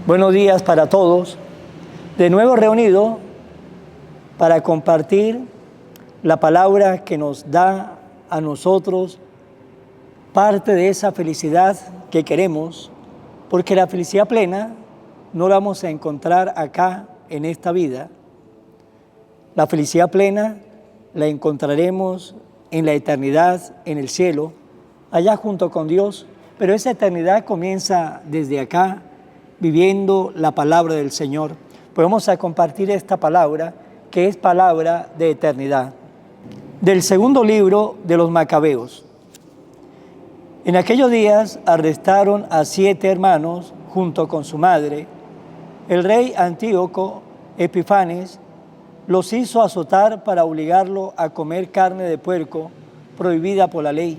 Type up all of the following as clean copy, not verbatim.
Buenos días para todos. De nuevo reunido para compartir la palabra que nos da a nosotros parte de esa felicidad que queremos, porque la felicidad plena no la vamos a encontrar acá en esta vida. La felicidad plena la encontraremos en la eternidad, en el cielo, allá junto con Dios, pero esa eternidad comienza desde acá, viviendo la palabra del Señor. Pues vamos a compartir esta palabra, que es palabra de eternidad. Del segundo libro de los Macabeos. En aquellos días arrestaron a 7 hermanos junto con su madre. El rey Antíoco Epifanes los hizo azotar para obligarlo a comer carne de puerco prohibida por la ley.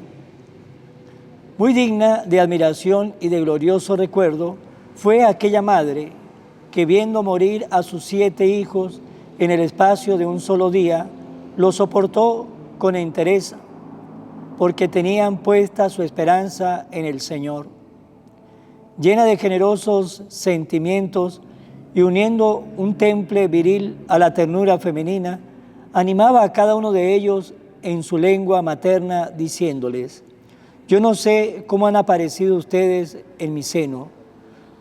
Muy digna de admiración y de glorioso recuerdo fue aquella madre que, viendo morir a sus 7 hijos en el espacio de un solo día, lo soportó con entereza, porque tenían puesta su esperanza en el Señor. Llena de generosos sentimientos y uniendo un temple viril a la ternura femenina, animaba a cada uno de ellos en su lengua materna, diciéndoles: yo no sé cómo han aparecido ustedes en mi seno.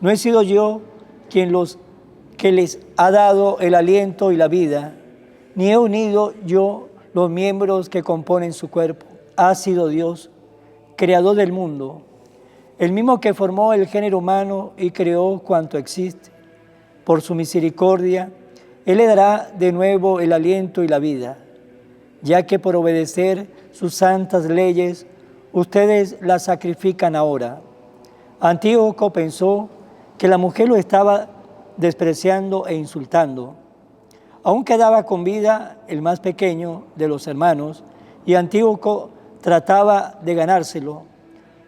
No he sido yo quien les ha dado el aliento y la vida, ni he unido yo los miembros que componen su cuerpo. Ha sido Dios, creador del mundo, el mismo que formó el género humano y creó cuanto existe. Por su misericordia, Él le dará de nuevo el aliento y la vida, ya que por obedecer sus santas leyes, ustedes la sacrifican ahora. Antíoco pensó que la mujer lo estaba despreciando e insultando. Aún quedaba con vida el más pequeño de los hermanos, y Antíoco trataba de ganárselo,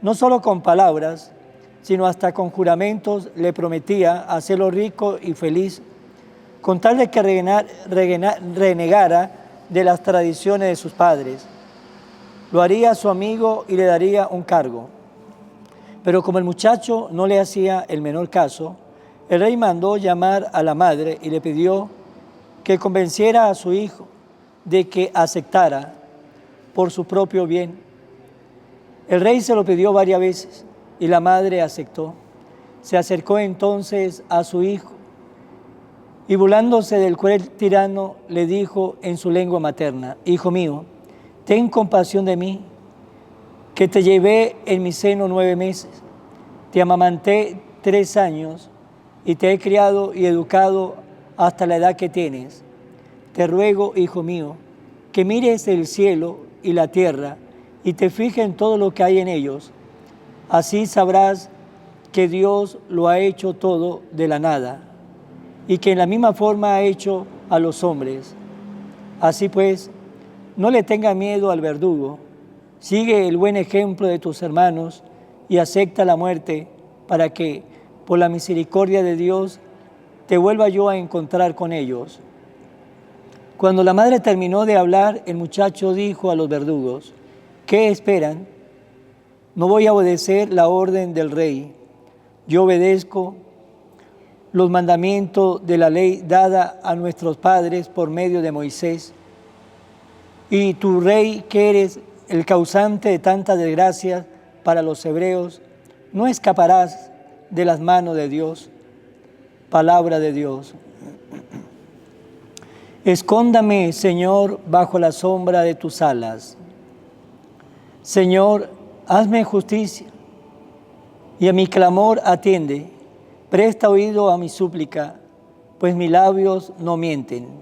no solo con palabras, sino hasta con juramentos. Le prometía hacerlo rico y feliz, con tal de que renegara de las tradiciones de sus padres. Lo haría su amigo y le daría un cargo. Pero como el muchacho no le hacía el menor caso, el rey mandó llamar a la madre y le pidió que convenciera a su hijo de que aceptara por su propio bien. El rey se lo pidió varias veces y la madre aceptó. Se acercó entonces a su hijo y, burlándose del cruel tirano, le dijo en su lengua materna: hijo mío, ten compasión de mí, que te llevé en mi seno 9 meses, te amamanté 3 años y te he criado y educado hasta la edad que tienes. Te ruego, hijo mío, que mires el cielo y la tierra y te fijes en todo lo que hay en ellos. Así sabrás que Dios lo ha hecho todo de la nada y que en la misma forma ha hecho a los hombres. Así pues, no le tenga miedo al verdugo. Sigue el buen ejemplo de tus hermanos y acepta la muerte, para que, por la misericordia de Dios, te vuelva yo a encontrar con ellos. Cuando la madre terminó de hablar, el muchacho dijo a los verdugos: ¿qué esperan? No voy a obedecer la orden del rey. Yo obedezco los mandamientos de la ley dada a nuestros padres por medio de Moisés. Y tu rey, que eres el causante de tantas desgracias para los hebreos, no escaparás de las manos de Dios. Palabra de Dios. Escóndame, Señor, bajo la sombra de tus alas. Señor, hazme justicia y a mi clamor atiende. Presta oído a mi súplica, pues mis labios no mienten.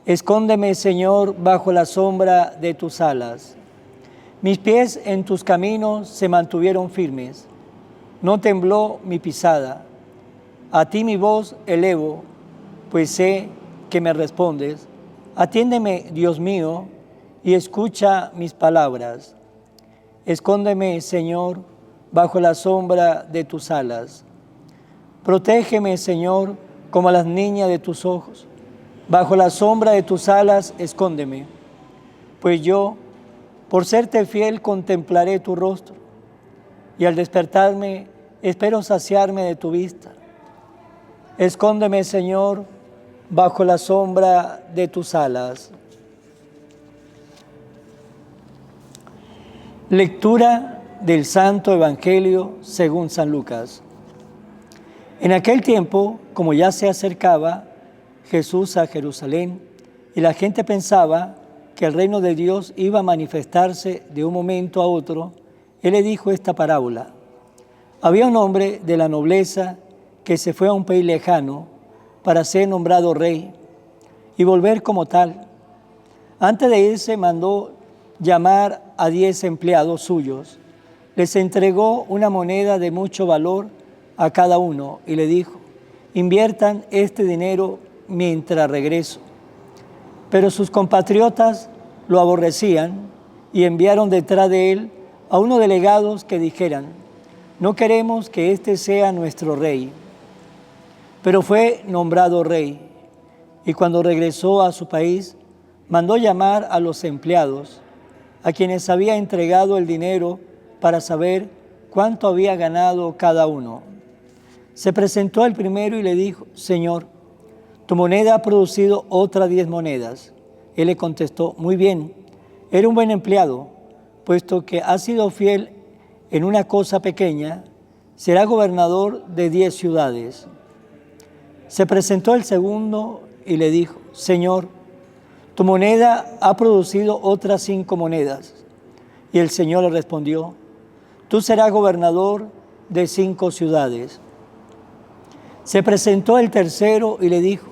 Escóndeme, Señor, bajo la sombra de tus alas. Mis pies en tus caminos se mantuvieron firmes. No tembló mi pisada. A ti mi voz elevo, pues sé que me respondes. Atiéndeme, Dios mío, y escucha mis palabras. Escóndeme, Señor, bajo la sombra de tus alas. Protégeme, Señor, como a las niñas de tus ojos. Bajo la sombra de tus alas, escóndeme, pues yo, por serte fiel, contemplaré tu rostro, y al despertarme, espero saciarme de tu vista. Escóndeme, Señor, bajo la sombra de tus alas. Lectura del Santo Evangelio según San Lucas. En aquel tiempo, como ya se acercaba Jesús a Jerusalén, y la gente pensaba que el reino de Dios iba a manifestarse de un momento a otro, Él le dijo esta parábola. Había un hombre de la nobleza que se fue a un país lejano para ser nombrado rey y volver como tal. Antes de irse mandó llamar a 10 empleados suyos. Les entregó una moneda de mucho valor a cada uno y le dijo, inviertan este dinero mientras regreso. Pero sus compatriotas lo aborrecían y enviaron detrás de él a unos delegados que dijeran, no queremos que este sea nuestro rey. Pero fue nombrado rey y cuando regresó a su país, mandó llamar a los empleados, a quienes había entregado el dinero para saber cuánto había ganado cada uno. Se presentó el primero y le dijo, Señor, tu moneda ha producido otras 10 monedas. Él le contestó, muy bien, era un buen empleado, puesto que ha sido fiel en una cosa pequeña, será gobernador de 10 ciudades. Se presentó el segundo y le dijo, Señor, tu moneda ha producido otras 5 monedas. Y el Señor le respondió, tú serás gobernador de 5 ciudades. Se presentó el tercero y le dijo,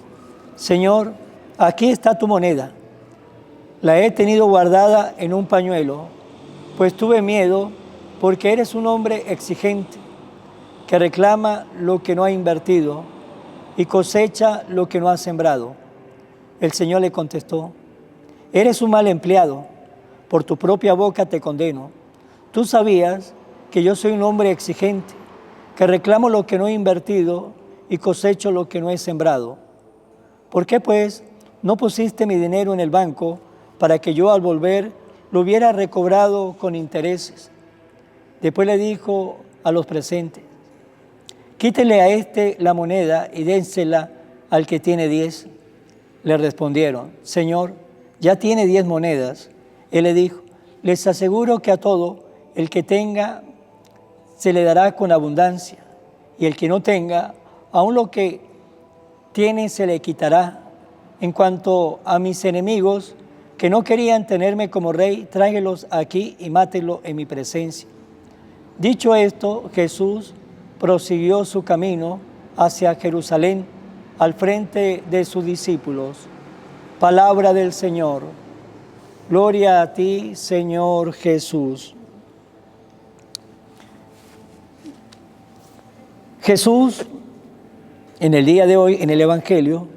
Señor, aquí está tu moneda. La he tenido guardada en un pañuelo, pues tuve miedo porque eres un hombre exigente, que reclama lo que no ha invertido y cosecha lo que no ha sembrado. El Señor le contestó, eres un mal empleado, por tu propia boca te condeno. Tú sabías que yo soy un hombre exigente, que reclamo lo que no he invertido y cosecho lo que no he sembrado. ¿Por qué, pues, no pusiste mi dinero en el banco para que yo al volver lo hubiera recobrado con intereses? Después le dijo a los presentes, quítele a este la moneda y dénsela al que tiene 10. Le respondieron, Señor, ya tiene 10 monedas. Él le dijo, les aseguro que a todo el que tenga se le dará con abundancia, y el que no tenga, aun lo que tiene se le quitará. En cuanto a mis enemigos, que no querían tenerme como rey, tráigelos aquí y mátenlo en mi presencia. Dicho esto, Jesús prosiguió su camino hacia Jerusalén al frente de sus discípulos. Palabra del Señor. Gloria a ti, Señor Jesús. Jesús, en el día de hoy, en el Evangelio,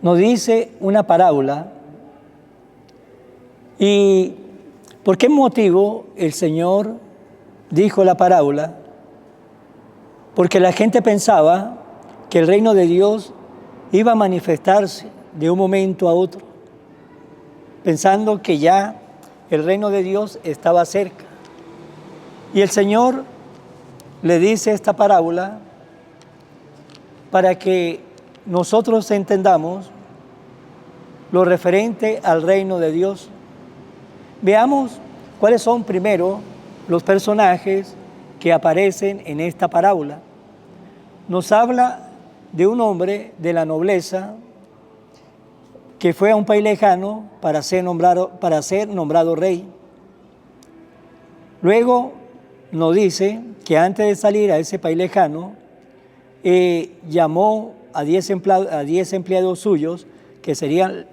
nos dice una parábola. ¿Y por qué motivo el Señor dijo la parábola? Porque la gente pensaba que el reino de Dios iba a manifestarse de un momento a otro, pensando que ya el reino de Dios estaba cerca. Y el Señor le dice esta parábola para que nosotros entendamos lo referente al reino de Dios. Veamos cuáles son primero los personajes que aparecen en esta parábola. Nos habla de un hombre de la nobleza que fue a un país lejano para ser nombrado rey. Luego nos dice que antes de salir a ese país lejano, llamó a 10 empleados suyos, que serían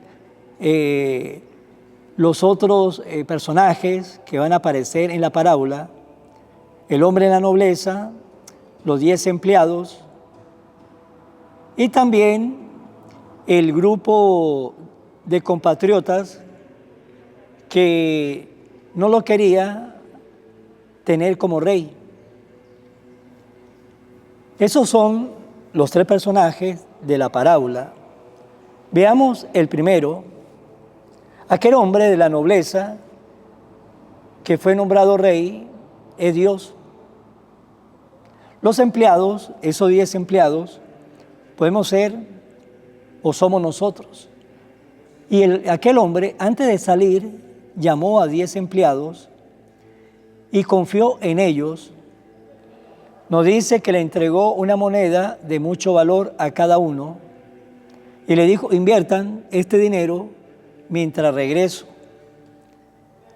los otros personajes que van a aparecer en la parábola, el hombre de la nobleza, los 10 empleados, y también el grupo de compatriotas que no lo quería tener como rey. Esos son los 3 personajes de la parábola. Veamos el primero, aquel hombre de la nobleza que fue nombrado rey, es Dios. Los empleados, esos 10 empleados, podemos ser o somos nosotros. Y aquel hombre, antes de salir, llamó a 10 empleados y confió en ellos. Nos dice que le entregó una moneda de mucho valor a cada uno y le dijo: inviertan este dinero mientras regreso.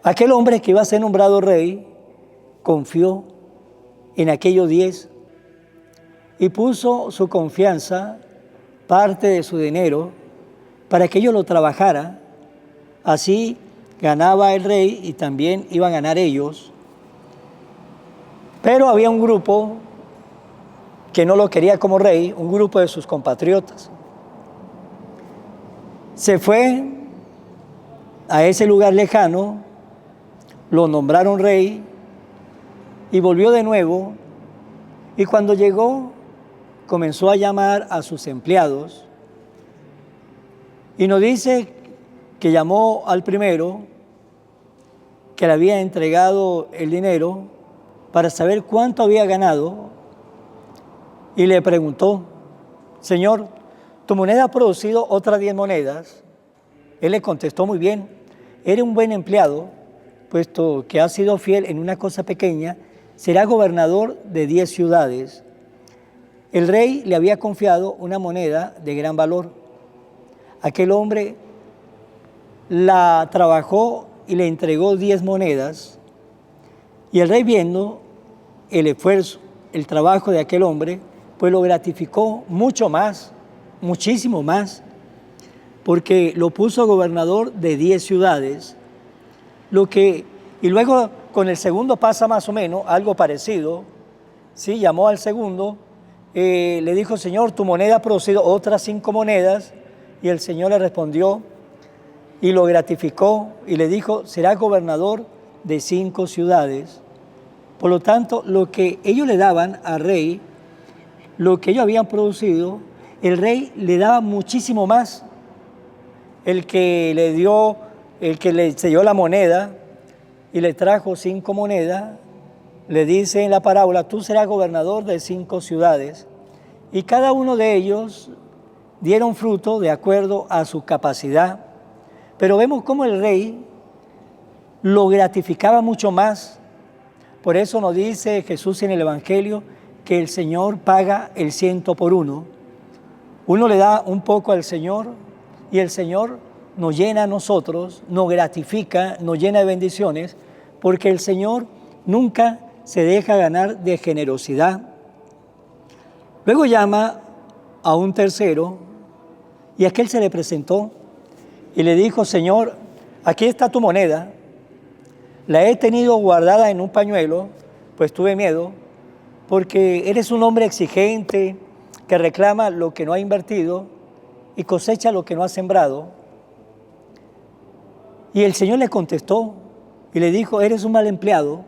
Aquel hombre que iba a ser nombrado rey confió en aquellos 10 y puso su confianza, parte de su dinero, para que ellos lo trabajaran. Así ganaba el rey y también iban a ganar ellos. Pero había un grupo que no lo quería como rey, un grupo de sus compatriotas. Se fue a ese lugar lejano, lo nombraron rey y volvió de nuevo. Y cuando llegó, comenzó a llamar a sus empleados y nos dice que llamó al primero que le había entregado el dinero para saber cuánto había ganado y le preguntó: Señor, ¿tu moneda ha producido otras 10 monedas? Él le contestó: muy bien, eres un buen empleado, puesto que has sido fiel en una cosa pequeña, será gobernador de 10 ciudades. El rey le había confiado una moneda de gran valor. Aquel hombre la trabajó y le entregó 10 monedas. Y el rey, viendo el esfuerzo, el trabajo de aquel hombre, pues lo gratificó mucho más, muchísimo más, porque lo puso gobernador de 10 ciudades. Y luego con el segundo pasa más o menos algo parecido. Sí, llamó al segundo, le dijo: Señor, tu moneda ha producido otras 5 monedas. Y el Señor le respondió y lo gratificó y le dijo: será gobernador de 5 ciudades. Por lo tanto, lo que ellos le daban al rey, lo que ellos habían producido, el rey le daba muchísimo más. El que le selló la moneda y le trajo 5 monedas, le dice en la parábola: tú serás gobernador de 5 ciudades. Y cada uno de ellos dieron fruto de acuerdo a su capacidad. Pero vemos cómo el rey lo gratificaba mucho más. Por eso nos dice Jesús en el Evangelio que el Señor paga el 100 por 1. Uno le da un poco al Señor y el Señor nos llena a nosotros, nos gratifica, nos llena de bendiciones, porque el Señor nunca se deja ganar de generosidad. Luego llama a un tercero y aquel se le presentó y le dijo: Señor, aquí está tu moneda, la he tenido guardada en un pañuelo, pues tuve miedo, porque eres un hombre exigente que reclama lo que no ha invertido y cosecha lo que no ha sembrado. Y el Señor le contestó y le dijo: eres un mal empleado,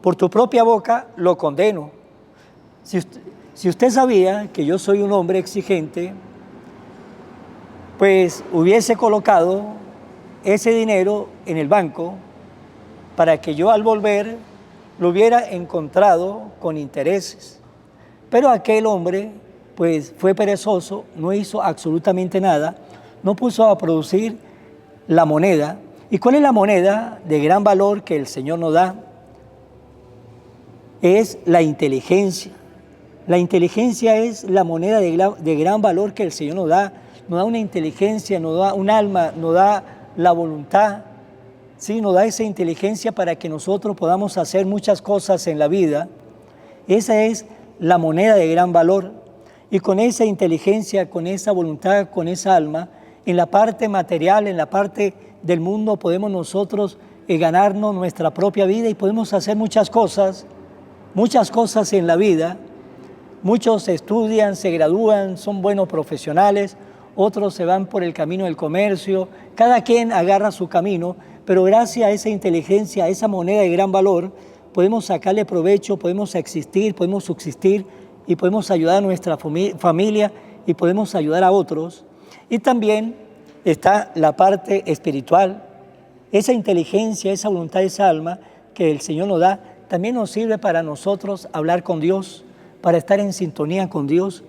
por tu propia boca lo condeno. Si usted sabía que yo soy un hombre exigente, pues hubiese colocado ese dinero en el banco para que yo al volver lo hubiera encontrado con intereses. Pero aquel hombre pues fue perezoso, no hizo absolutamente nada, no puso a producir la moneda. ¿Y cuál es la moneda de gran valor que el Señor nos da? Es la inteligencia. La inteligencia es la moneda de gran valor que el Señor nos da una inteligencia, nos da un alma, nos da la voluntad, ¿sí? Nos da esa inteligencia para que nosotros podamos hacer muchas cosas en la vida. Esa es la moneda de gran valor. Y con esa inteligencia, con esa voluntad, con esa alma, en la parte material, en la parte del mundo, podemos nosotros ganarnos nuestra propia vida y podemos hacer muchas cosas en la vida. Muchos estudian, se gradúan, son buenos profesionales, otros se van por el camino del comercio, cada quien agarra su camino, pero gracias a esa inteligencia, a esa moneda de gran valor, podemos sacarle provecho, podemos existir, podemos subsistir y podemos ayudar a nuestra familia y podemos ayudar a otros. Y también está la parte espiritual, esa inteligencia, esa voluntad, esa alma que el Señor nos da, también nos sirve para nosotros hablar con Dios, para estar en sintonía con Dios.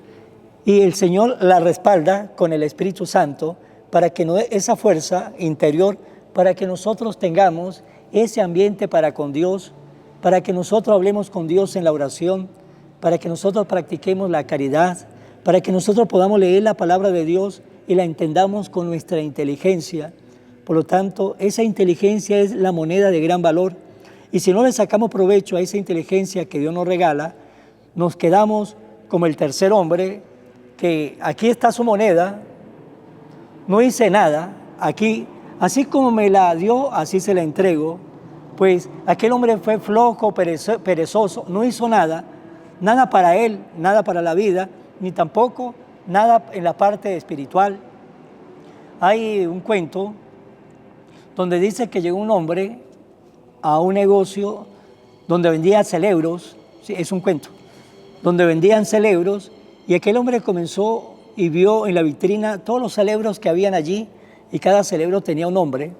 y el Señor la respalda con el Espíritu Santo para que nos dé esa fuerza interior, para que nosotros tengamos ese ambiente para con Dios, para que nosotros hablemos con Dios en la oración, para que nosotros practiquemos la caridad, para que nosotros podamos leer la palabra de Dios y la entendamos con nuestra inteligencia. Por lo tanto, esa inteligencia es la moneda de gran valor. Y si no le sacamos provecho a esa inteligencia que Dios nos regala, nos quedamos como el tercer hombre, que aquí está su moneda, no hice nada, aquí, así como me la dio, así se la entrego. Pues aquel hombre fue flojo, perezoso, no hizo nada, nada para él, nada para la vida, ni tampoco nada en la parte espiritual. Hay un cuento donde dice que llegó un hombre a un negocio donde vendía celebros, sí, es un cuento, donde vendían celebros, y aquel hombre comenzó y vio en la vitrina todos los celebros que habían allí, y cada celebro tenía un nombre,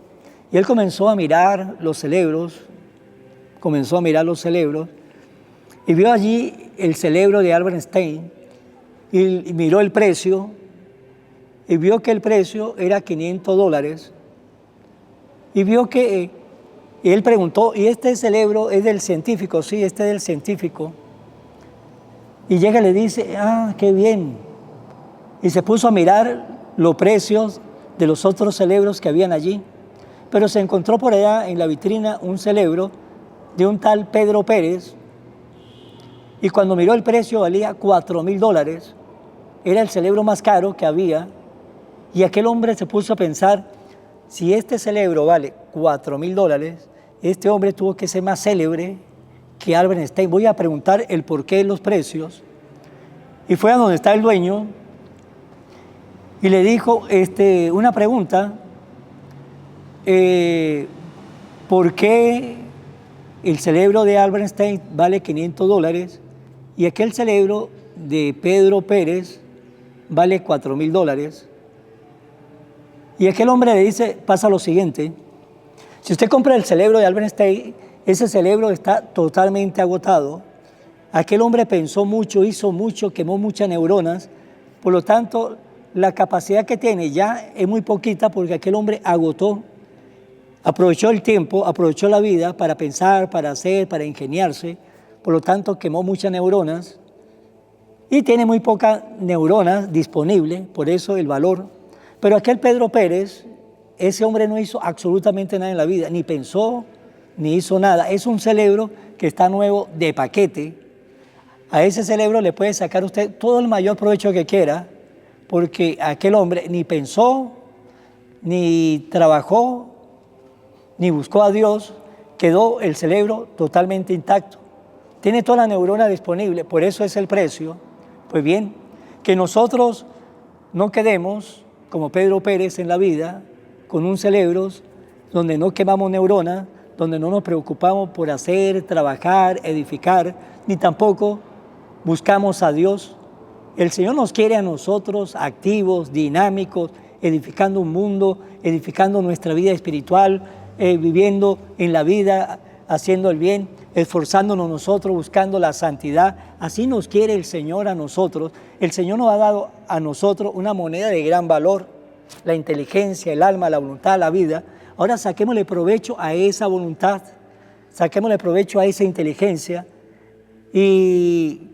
y él comenzó a mirar los celebros, y vio allí el celebro de Albert Einstein, y miró el precio, y vio que el precio era $500, y vio que, y él preguntó, ¿y este celebro es del científico? Sí, este es del científico. Y llega y le dice, qué bien. Y se puso a mirar los precios de los otros celebros que habían allí. Pero se encontró por allá en la vitrina un celebro de un tal Pedro Pérez. Y cuando miró el precio valía $4,000. Era el celebro más caro que había. Y aquel hombre se puso a pensar, si este celebro vale $4,000, este hombre tuvo que ser más célebre que Albert Einstein. Voy a preguntar el porqué de los precios. Y fue a donde está el dueño y le dijo una pregunta, ¿por qué el celebro de Albert Einstein vale $500 y aquel celebro de Pedro Pérez vale $4,000? Y aquel hombre le dice, pasa lo siguiente, si usted compra el celebro de Albert Einstein, ese celebro está totalmente agotado. Aquel hombre pensó mucho, hizo mucho, quemó muchas neuronas, por lo tanto, la capacidad que tiene ya es muy poquita porque aquel hombre agotó, aprovechó el tiempo, aprovechó la vida para pensar, para hacer, para ingeniarse, por lo tanto, quemó muchas neuronas y tiene muy pocas neuronas disponibles, por eso el valor. Pero aquel Pedro Pérez, ese hombre no hizo absolutamente nada en la vida, ni pensó, ni hizo nada. Es un celebro que está nuevo de paquete. A ese celebro le puede sacar usted todo el mayor provecho que quiera, porque aquel hombre ni pensó, ni trabajó, ni buscó a Dios, quedó el celebro totalmente intacto. Tiene toda la neurona disponible, por eso es el precio. Pues bien, que nosotros no quedemos como Pedro Pérez en la vida, con un celebro donde no quemamos neuronas, donde no nos preocupamos por hacer, trabajar, edificar, ni tampoco buscamos a Dios. El Señor nos quiere a nosotros activos, dinámicos, edificando un mundo, edificando nuestra vida espiritual, viviendo en la vida, haciendo el bien, esforzándonos nosotros, buscando la santidad. Así nos quiere el Señor a nosotros. El Señor nos ha dado a nosotros una moneda de gran valor, la inteligencia, el alma, la voluntad, la vida. Ahora saquémosle provecho a esa voluntad, saquémosle provecho a esa inteligencia y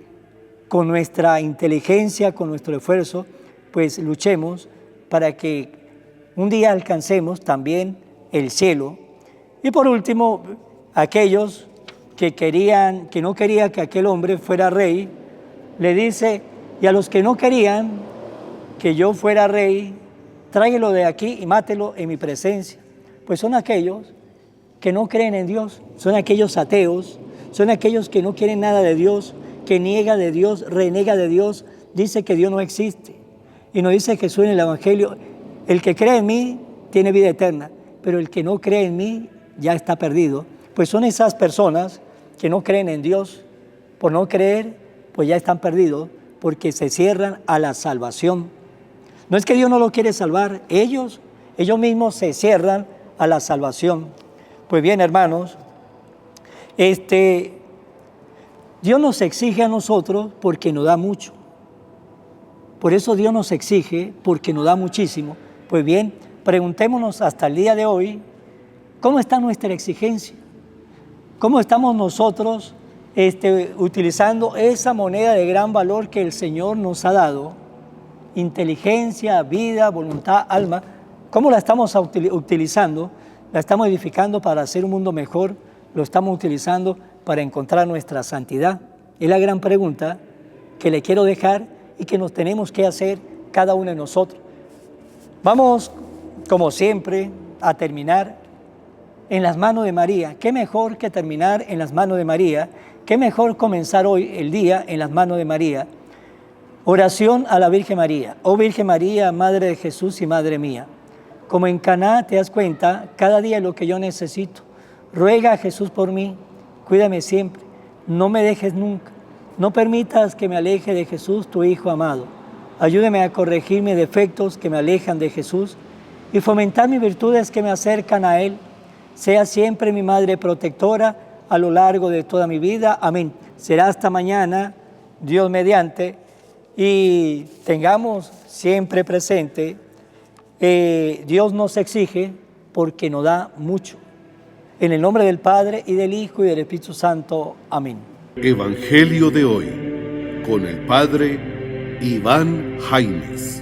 con nuestra inteligencia, con nuestro esfuerzo, pues luchemos para que un día alcancemos también el cielo. Y por último, aquellos que no querían que aquel hombre fuera rey, le dice, y a los que no querían que yo fuera rey, tráigalo de aquí y mátelo en mi presencia. Pues son aquellos que no creen en Dios, son aquellos ateos, son aquellos que no quieren nada de Dios, que niega de Dios, renega de Dios, dice que Dios no existe. Y nos dice Jesús en el Evangelio, el que cree en mí tiene vida eterna, pero el que no cree en mí ya está perdido. Pues son esas personas que no creen en Dios. Por no creer, pues ya están perdidos, porque se cierran a la salvación. No es que Dios no lo quiere salvar, ellos mismos se cierran a la salvación. Pues bien, hermanos, Dios nos exige a nosotros porque nos da mucho. Por eso Dios nos exige, porque nos da muchísimo. Pues bien, preguntémonos hasta el día de hoy, ¿cómo está nuestra exigencia? ¿Cómo estamos nosotros utilizando esa moneda de gran valor que el Señor nos ha dado? Inteligencia, vida, voluntad, alma. ¿Cómo la estamos utilizando? ¿La estamos edificando para hacer un mundo mejor? ¿Lo estamos utilizando para encontrar nuestra santidad? Es la gran pregunta que le quiero dejar y que nos tenemos que hacer cada uno de nosotros. Vamos, como siempre, a terminar en las manos de María. ¿Qué mejor que terminar en las manos de María? ¿Qué mejor comenzar hoy el día en las manos de María? Oración a la Virgen María. Oh Virgen María, Madre de Jesús y Madre mía, como en Caná te das cuenta cada día lo que yo necesito. Ruega a Jesús por mí, cuídame siempre, no me dejes nunca. No permitas que me aleje de Jesús, tu Hijo amado. Ayúdame a corregir mis defectos que me alejan de Jesús y fomentar mis virtudes que me acercan a Él. Sea siempre mi Madre protectora a lo largo de toda mi vida. Amén. Será hasta mañana, Dios mediante, y tengamos siempre presente, Dios nos exige porque nos da mucho. En el nombre del Padre, y del Hijo, y del Espíritu Santo. Amén. Evangelio de hoy, con el Padre Iván Jaimes.